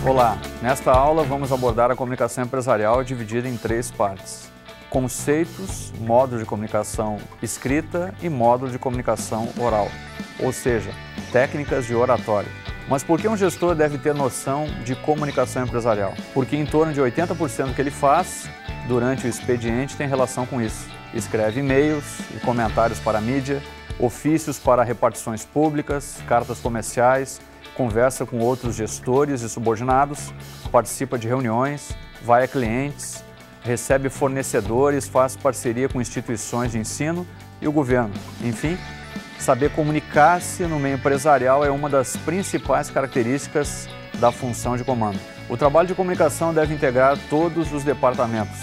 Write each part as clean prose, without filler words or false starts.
Olá, nesta aula vamos abordar a comunicação empresarial dividida em 3 partes. Conceitos, módulo de comunicação escrita e módulo de comunicação oral, ou seja, técnicas de oratória. Mas por que um gestor deve ter noção de comunicação empresarial? Porque em torno de 80% do que ele faz durante o expediente tem relação com isso. Escreve e-mails e comentários para a mídia, ofícios para repartições públicas, cartas comerciais, conversa com outros gestores e subordinados, participa de reuniões, vai a clientes, recebe fornecedores, faz parceria com instituições de ensino e o governo. Enfim, saber comunicar-se no meio empresarial é uma das principais características da função de comando. O trabalho de comunicação deve integrar todos os departamentos.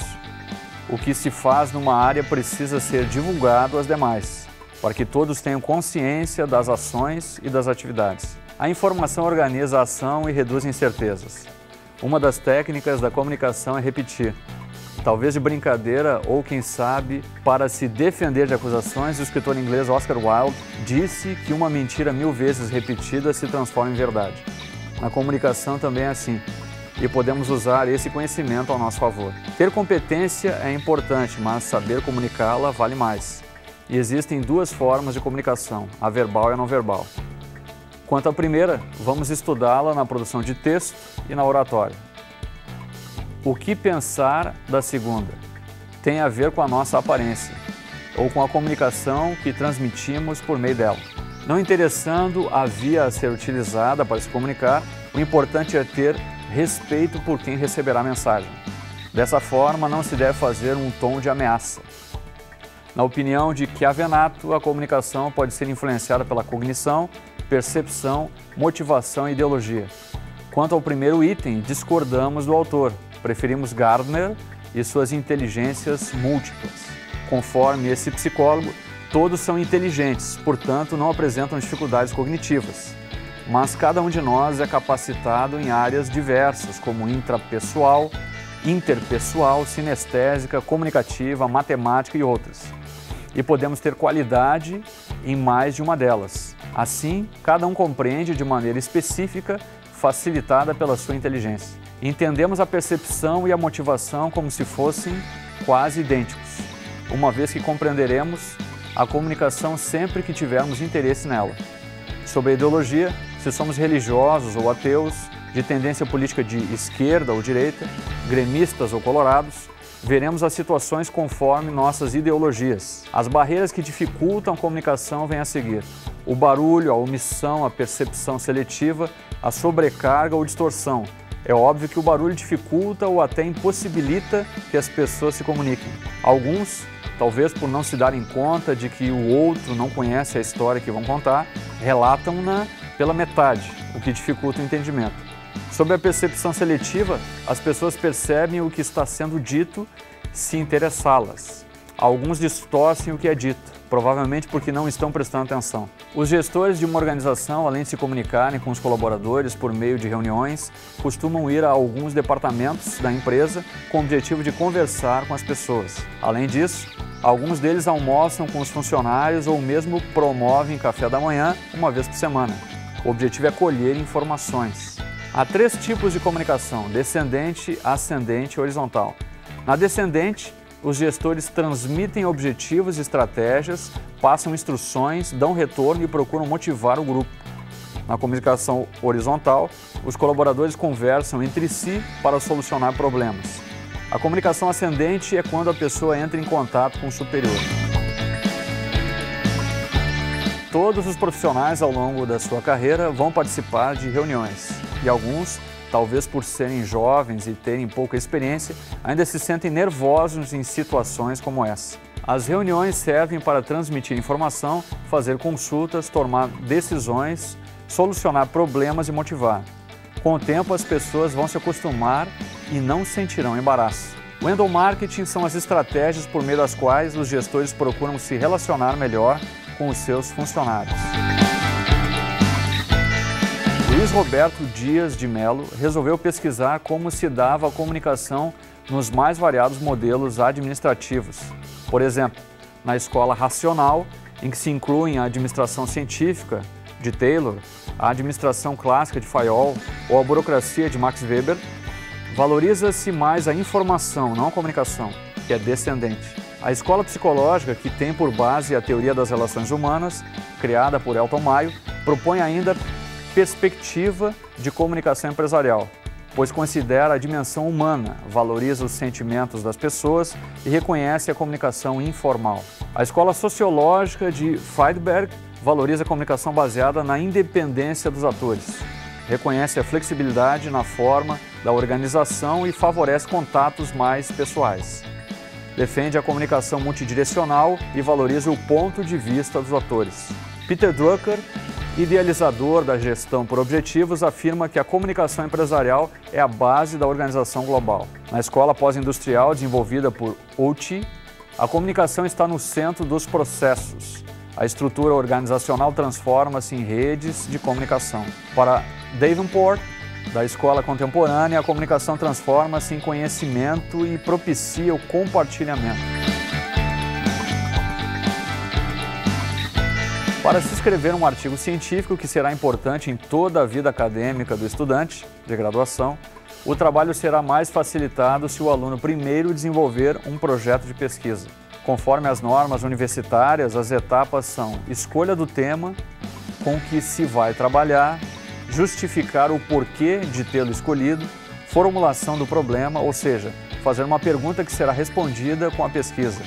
O que se faz numa área precisa ser divulgado às demais, para que todos tenham consciência das ações e das atividades. A informação organiza a ação e reduz incertezas. Uma das técnicas da comunicação é repetir. Talvez de brincadeira ou, quem sabe, para se defender de acusações, o escritor inglês Oscar Wilde disse que uma mentira 1000 vezes repetida se transforma em verdade. Na comunicação também é assim, e podemos usar esse conhecimento ao nosso favor. Ter competência é importante, mas saber comunicá-la vale mais. E existem 2 formas de comunicação, a verbal e a não verbal. Quanto à primeira, vamos estudá-la na produção de texto e na oratória. O que pensar da segunda? Tem a ver com a nossa aparência, ou com a comunicação que transmitimos por meio dela. Não interessando a via a ser utilizada para se comunicar, o importante é ter respeito por quem receberá a mensagem. Dessa forma, não se deve fazer um tom de ameaça. Na opinião de Chiavenato, a comunicação pode ser influenciada pela cognição, percepção, motivação e ideologia. Quanto ao primeiro item, discordamos do autor. Preferimos Gardner e suas inteligências múltiplas. Conforme esse psicólogo, todos são inteligentes, portanto não apresentam dificuldades cognitivas. Mas cada um de nós é capacitado em áreas diversas, como intrapessoal, interpessoal, sinestésica, comunicativa, matemática e outras. E podemos ter qualidade em mais de uma delas. Assim, cada um compreende de maneira específica, facilitada pela sua inteligência. Entendemos a percepção e a motivação como se fossem quase idênticos, uma vez que compreenderemos a comunicação sempre que tivermos interesse nela. Sobre a ideologia, se somos religiosos ou ateus, de tendência política de esquerda ou direita, gremistas ou colorados, veremos as situações conforme nossas ideologias. As barreiras que dificultam a comunicação vêm a seguir: o barulho, a omissão, a percepção seletiva, a sobrecarga ou distorção. É óbvio que o barulho dificulta ou até impossibilita que as pessoas se comuniquem. Alguns, talvez por não se darem conta de que o outro não conhece a história que vão contar, relatam-na pela metade, o que dificulta o entendimento. Sobre a percepção seletiva, as pessoas percebem o que está sendo dito se interessá-las. Alguns distorcem o que é dito, provavelmente porque não estão prestando atenção. Os gestores de uma organização, além de se comunicarem com os colaboradores por meio de reuniões, costumam ir a alguns departamentos da empresa com o objetivo de conversar com as pessoas. Além disso, alguns deles almoçam com os funcionários ou mesmo promovem café da manhã uma vez por semana. O objetivo é colher informações. Há 3 tipos de comunicação: descendente, ascendente e horizontal. Na descendente, os gestores transmitem objetivos e estratégias, passam instruções, dão retorno e procuram motivar o grupo. Na comunicação horizontal, os colaboradores conversam entre si para solucionar problemas. A comunicação ascendente é quando a pessoa entra em contato com o superior. Todos os profissionais ao longo da sua carreira vão participar de reuniões e alguns, talvez por serem jovens e terem pouca experiência, ainda se sentem nervosos em situações como essa. As reuniões servem para transmitir informação, fazer consultas, tomar decisões, solucionar problemas e motivar. Com o tempo, as pessoas vão se acostumar e não sentirão embaraço. O endomarketing são as estratégias por meio das quais os gestores procuram se relacionar melhor com os seus funcionários. Luiz Roberto Dias de Mello resolveu pesquisar como se dava a comunicação nos mais variados modelos administrativos. Por exemplo, na escola racional, em que se incluem a administração científica, de Taylor, a administração clássica de Fayol ou a burocracia de Max Weber, valoriza-se mais a informação, não a comunicação, que é descendente. A escola psicológica, que tem por base a teoria das relações humanas, criada por Elton Mayo, propõe ainda perspectiva de comunicação empresarial, pois considera a dimensão humana, valoriza os sentimentos das pessoas e reconhece a comunicação informal. A escola sociológica de Friedberg valoriza a comunicação baseada na independência dos atores, reconhece a flexibilidade na forma da organização e favorece contatos mais pessoais. Defende a comunicação multidirecional e valoriza o ponto de vista dos atores. Peter Drucker, idealizador da gestão por objetivos, afirma que a comunicação empresarial é a base da organização global. Na escola pós-industrial desenvolvida por Outi, a comunicação está no centro dos processos. A estrutura organizacional transforma-se em redes de comunicação. Para Davenport, da escola contemporânea, a comunicação transforma-se em conhecimento e propicia o compartilhamento. Para se escrever um artigo científico que será importante em toda a vida acadêmica do estudante de graduação, o trabalho será mais facilitado se o aluno primeiro desenvolver um projeto de pesquisa. Conforme as normas universitárias, as etapas são escolha do tema com que se vai trabalhar, justificar o porquê de tê-lo escolhido, formulação do problema, ou seja, fazer uma pergunta que será respondida com a pesquisa,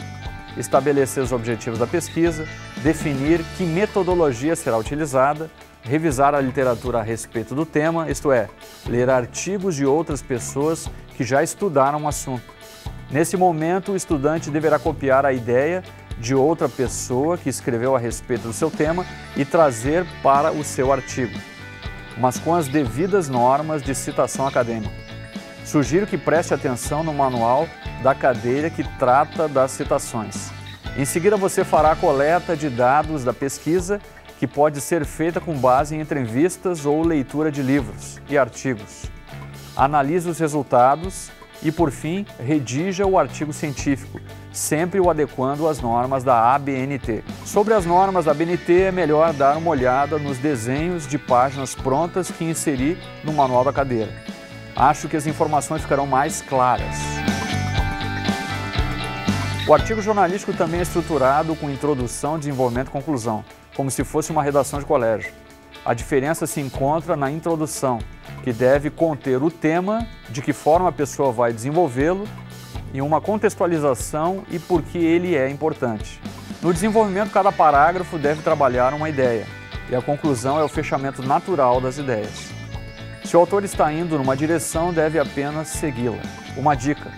estabelecer os objetivos da pesquisa, definir que metodologia será utilizada, revisar a literatura a respeito do tema, isto é, ler artigos de outras pessoas que já estudaram o assunto. Nesse momento, o estudante deverá copiar a ideia de outra pessoa que escreveu a respeito do seu tema e trazer para o seu artigo, mas com as devidas normas de citação acadêmica. Sugiro que preste atenção no manual da cadeira que trata das citações. Em seguida, você fará a coleta de dados da pesquisa, que pode ser feita com base em entrevistas ou leitura de livros e artigos. Analise os resultados e, por fim, redija o artigo científico, sempre o adequando às normas da ABNT. Sobre as normas da ABNT, é melhor dar uma olhada nos desenhos de páginas prontas que inseri no manual da cadeira. Acho que as informações ficarão mais claras. O artigo jornalístico também é estruturado com introdução, desenvolvimento e conclusão, como se fosse uma redação de colégio. A diferença se encontra na introdução, que deve conter o tema, de que forma a pessoa vai desenvolvê-lo, e uma contextualização e por que ele é importante. No desenvolvimento, cada parágrafo deve trabalhar uma ideia, e a conclusão é o fechamento natural das ideias. Se o autor está indo numa direção, deve apenas segui-la. Uma dica: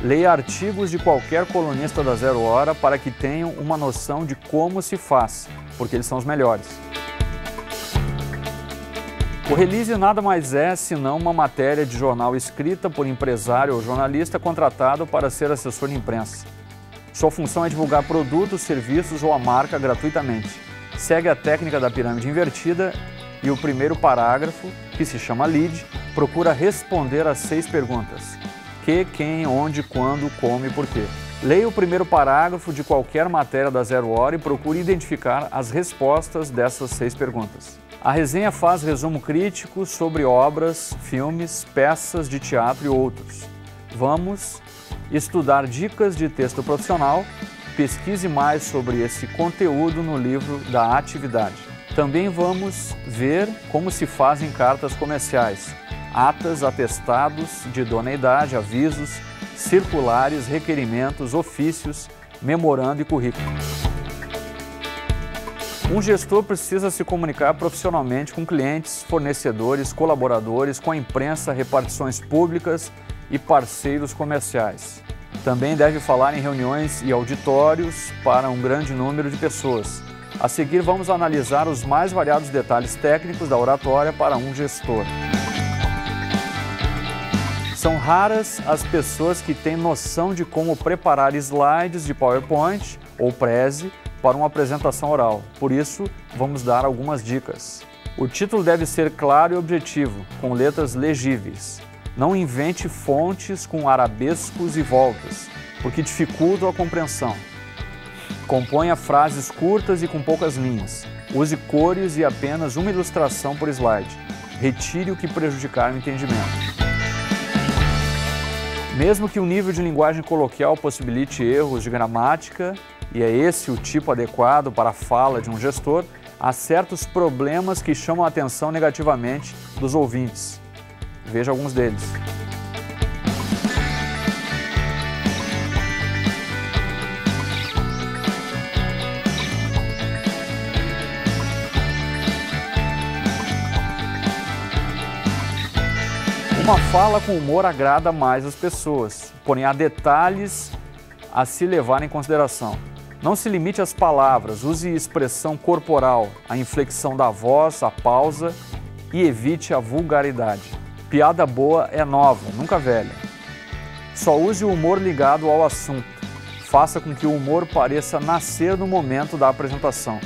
leia artigos de qualquer colunista da Zero Hora para que tenham uma noção de como se faz, porque eles são os melhores. O release nada mais é senão uma matéria de jornal escrita por empresário ou jornalista contratado para ser assessor de imprensa. Sua função é divulgar produtos, serviços ou a marca gratuitamente. Segue a técnica da pirâmide invertida e o primeiro parágrafo, que se chama lead, procura responder às 6 perguntas: que, quem, onde, quando, como e porquê. Leia o primeiro parágrafo de qualquer matéria da Zero Hora e procure identificar as respostas dessas 6 perguntas. A resenha faz resumo crítico sobre obras, filmes, peças de teatro e outros. Vamos estudar dicas de texto profissional. Pesquise mais sobre esse conteúdo no livro da atividade. Também vamos ver como se fazem cartas comerciais, atas, atestados de idoneidade, avisos, circulares, requerimentos, ofícios, memorando e currículo. Um gestor precisa se comunicar profissionalmente com clientes, fornecedores, colaboradores, com a imprensa, repartições públicas e parceiros comerciais. Também deve falar em reuniões e auditórios para um grande número de pessoas. A seguir, vamos analisar os mais variados detalhes técnicos da oratória para um gestor. São raras as pessoas que têm noção de como preparar slides de PowerPoint ou Prezi para uma apresentação oral. Por isso, vamos dar algumas dicas. O título deve ser claro e objetivo, com letras legíveis. Não invente fontes com arabescos e voltas, porque dificultam a compreensão. Componha frases curtas e com poucas linhas. Use cores e apenas uma ilustração por slide. Retire o que prejudicar o entendimento. Mesmo que o nível de linguagem coloquial possibilite erros de gramática, e é esse o tipo adequado para a fala de um gestor, há certos problemas que chamam a atenção negativamente dos ouvintes. Veja alguns deles. Uma fala com humor agrada mais as pessoas, porém há detalhes a se levar em consideração. Não se limite às palavras, use expressão corporal, a inflexão da voz, a pausa e evite a vulgaridade. Piada boa é nova, nunca velha. Só use o humor ligado ao assunto. Faça com que o humor pareça nascer no momento da apresentação.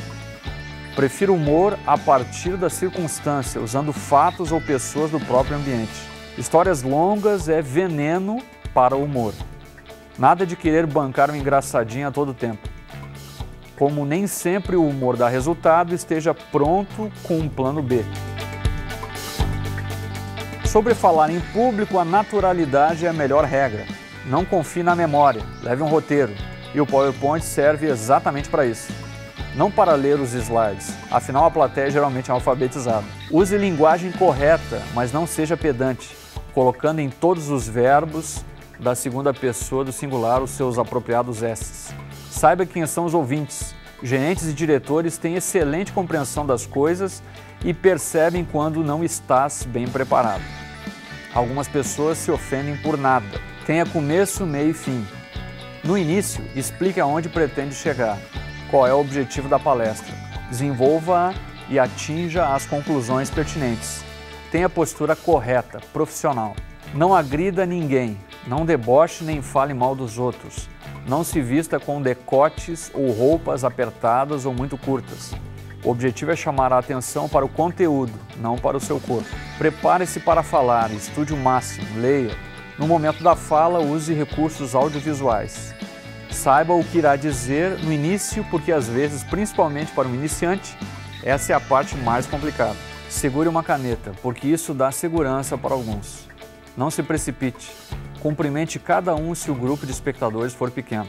Prefira humor a partir da circunstância, usando fatos ou pessoas do próprio ambiente. Histórias longas é veneno para o humor. Nada de querer bancar um engraçadinho a todo tempo. Como nem sempre o humor dá resultado, esteja pronto com um plano B. Sobre falar em público, a naturalidade é a melhor regra. Não confie na memória, leve um roteiro. E o PowerPoint serve exatamente para isso. Não para ler os slides, afinal a plateia geralmente é alfabetizada. Use linguagem correta, mas não seja pedante, colocando em todos os verbos da segunda pessoa do singular os seus apropriados S's. Saiba quem são os ouvintes. Gerentes e diretores têm excelente compreensão das coisas e percebem quando não estás bem preparado. Algumas pessoas se ofendem por nada. Tenha começo, meio e fim. No início, explique aonde pretende chegar, qual é o objetivo da palestra. Desenvolva-a e atinja as conclusões pertinentes. Tenha a postura correta, profissional. Não agrida ninguém, não deboche nem fale mal dos outros. Não se vista com decotes ou roupas apertadas ou muito curtas. O objetivo é chamar a atenção para o conteúdo, não para o seu corpo. Prepare-se para falar, estude o máximo, leia. No momento da fala, use recursos audiovisuais. Saiba o que irá dizer no início, porque às vezes, principalmente para um iniciante, essa é a parte mais complicada. Segure uma caneta, porque isso dá segurança para alguns. Não se precipite. Cumprimente cada um se o grupo de espectadores for pequeno.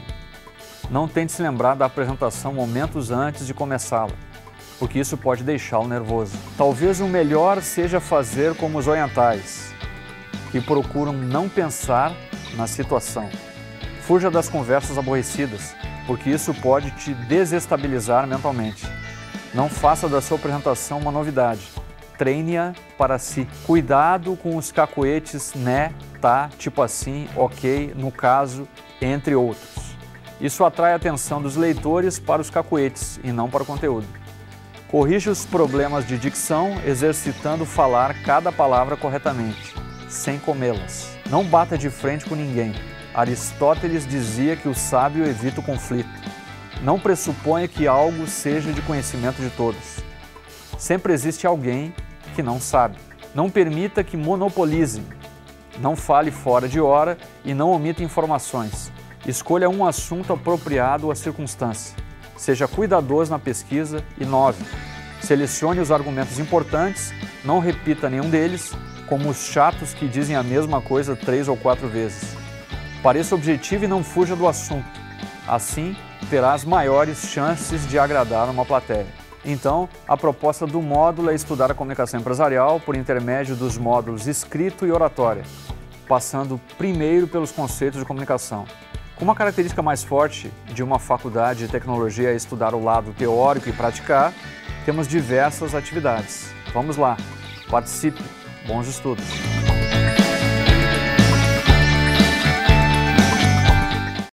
Não tente se lembrar da apresentação momentos antes de começá-la, porque isso pode deixá-lo nervoso. Talvez o melhor seja fazer como os orientais, que procuram não pensar na situação. Fuja das conversas aborrecidas, porque isso pode te desestabilizar mentalmente. Não faça da sua apresentação uma novidade. Treine-a para si. Cuidado com os cacoetes, né, tá, tipo assim, ok, no caso, entre outros. Isso atrai a atenção dos leitores para os cacoetes e não para o conteúdo. Corrija os problemas de dicção, exercitando falar cada palavra corretamente, sem comê-las. Não bata de frente com ninguém. Aristóteles dizia que o sábio evita o conflito. Não pressuponha que algo seja de conhecimento de todos. Sempre existe alguém que não sabe. Não permita que monopolizem. Não fale fora de hora e não omita informações. Escolha um assunto apropriado à circunstância. Seja cuidadoso na pesquisa e 9. Selecione os argumentos importantes, não repita nenhum deles, como os chatos que dizem a mesma coisa 3 ou 4 vezes. Pareça objetivo e não fuja do assunto. Assim, terás maiores chances de agradar uma plateia. Então, a proposta do módulo é estudar a comunicação empresarial por intermédio dos módulos escrito e oratória, passando primeiro pelos conceitos de comunicação. Com uma característica mais forte de uma faculdade de tecnologia é estudar o lado teórico e praticar, temos diversas atividades. Vamos lá, participe, bons estudos!